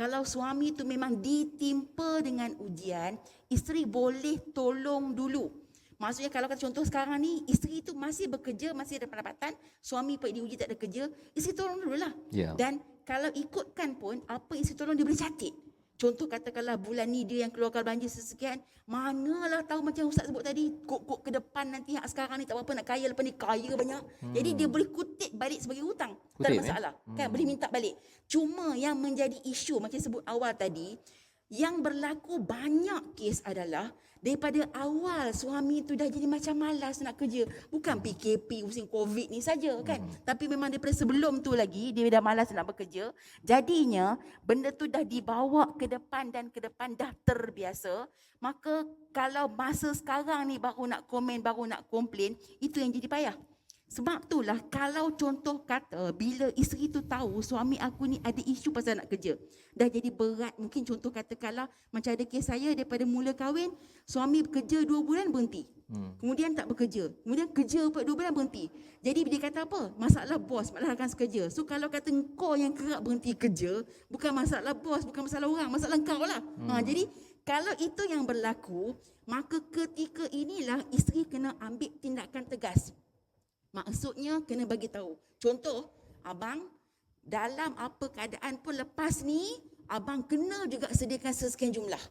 kalau suami tu memang ditimpa dengan ujian, isteri boleh tolong dulu. Maksudnya kalau kata contoh sekarang ni, isteri tu masih bekerja, masih ada pendapatan, suami pun diuji tak ada kerja, isteri tolong dululah. Ya. Dan kalau ikutkan pun, apa isteri tolong dia boleh catat. Contoh katakanlah bulan ni dia yang keluarkan belanja sesekian, manalah tahu macam Ustaz sebut tadi, kok ke depan nanti sekarang ni tak apa nak kaya, lepas ni kaya banyak. Jadi dia boleh kutip balik sebagai hutang. Tak ada Kutip, masalah. Kan boleh minta balik. Cuma yang menjadi isu macam sebut awal tadi, yang berlaku banyak kes adalah daripada awal suami tu dah jadi macam malas nak kerja. Bukan PKP musim COVID ni saja kan. Tapi memang daripada sebelum tu lagi dia dah malas nak bekerja. Jadinya benda tu dah dibawa ke depan dan ke depan dah terbiasa. Maka kalau masa sekarang ni baru nak komen, baru nak komplain, itu yang jadi payah. Sebab itulah kalau contoh kata bila isteri tu tahu suami aku ni ada isu pasal nak kerja, dah jadi berat. Mungkin contoh katakanlah macam ada kes saya daripada mula kahwin, suami bekerja 2 bulan berhenti. Kemudian tak bekerja. Kemudian kerja 2 bulan berhenti. Jadi dia kata apa? Masalah bos, masalah rakan sekerja. So kalau kata engkau yang kerap berhenti kerja, bukan masalah bos, bukan masalah orang, masalah engkau lah. Jadi kalau itu yang berlaku, maka ketika inilah isteri kena ambil tindakan tegas. Maksudnya kena bagi tahu. Contoh, abang dalam apa keadaan pun lepas ni, abang kena juga sediakan sekian jumlah.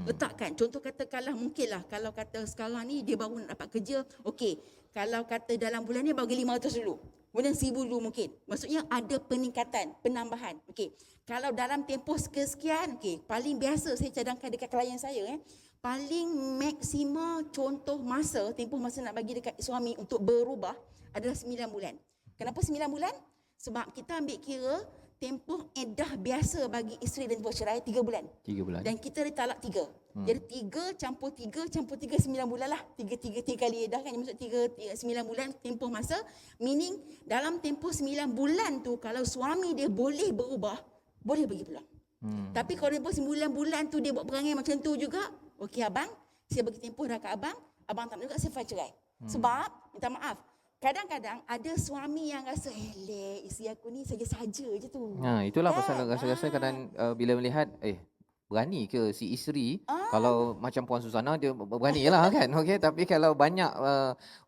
Letakkan. Contoh katakanlah mungkinlah kalau kata sekarang ni dia baru nak dapat kerja, okey. Kalau kata dalam bulan ni bagi 500 dulu. Kemudian 1000 dulu mungkin. Maksudnya ada peningkatan, penambahan. Okey. Kalau dalam tempoh sekian, okey, paling biasa saya cadangkan dekat klien saya paling maksima contoh masa, tempoh masa nak bagi dekat suami untuk berubah adalah 9 bulan. Kenapa 9 bulan? Sebab kita ambil kira tempoh iddah biasa bagi isteri dan bercerai 3 bulan. 3 bulan. Dan kita ditalak 3. Jadi 3 campur 3 campur 3 9 bulan lah. 3 kali iddah kan, maksud 3 9 bulan tempoh masa. Meaning dalam tempoh 9 bulan tu kalau suami dia boleh berubah, boleh bagi peluang. Tapi kalau tempoh 9 bulan tu dia buat perangai macam tu juga, okey abang, saya bagi tempoh dah kat abang, abang tak nak juga saya file cerai. Sebab, minta maaf, kadang-kadang ada suami yang rasa, isteri aku ni saja-saja je tu. Itulah Kan? pasal rasa-rasa kadang bila melihat berani ke si isteri, kalau macam Puan Susana dia beranilah kan. Okey, tapi kalau banyak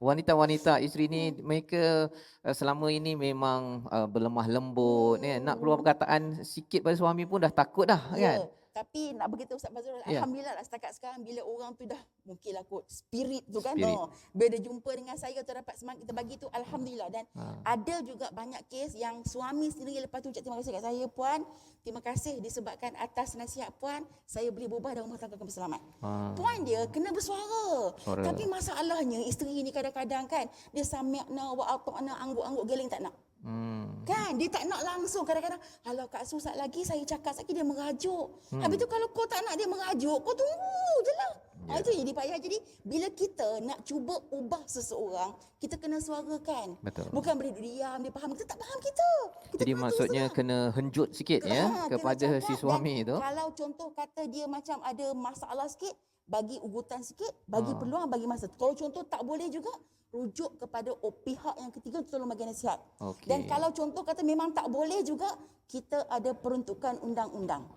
wanita-wanita isteri ni mereka selama ini memang berlemah lembut nak keluar perkataan sikit pada suami pun dah takut dah kan. Tapi nak beritahu Ustaz Fazrul, alhamdulillah lah setakat sekarang bila orang tu dah mungkinlah kot spirit tu kan, bila dia jumpa dengan saya atau dapat semangat kita bagi tu, alhamdulillah. Dan ada juga banyak kes yang suami sendiri lepas tu ucap terima kasih kat saya, puan, terima kasih disebabkan atas nasihat puan saya boleh berubah dan rumah tangga kami selamat. Puan dia kena bersuara. Tapi masalahnya isteri ni kadang-kadang kan dia sami'na wa ata'na, angguk-angguk geling tak nak. Kan dia tak nak langsung. Kadang-kadang kalau Kak Su lagi saya cakap sakit dia merajuk. Habis tu kalau kau tak nak dia merajuk, kau tunggu je lah. Itu jadi payah. Jadi bila kita nak cuba ubah seseorang, kita kena suarakan. Betul. Bukan boleh diam, dia faham, kita tak faham kita Jadi maksudnya kena henjut sikit kepada si suami tu. Kalau contoh kata dia macam ada masalah sikit, bagi ugutan sikit, bagi peluang, bagi masa. Kalau contoh tak boleh juga, rujuk kepada pihak yang ketiga untuk tolong bagi nasihat. Dan kalau contoh kata memang tak boleh juga, kita ada peruntukan undang-undang.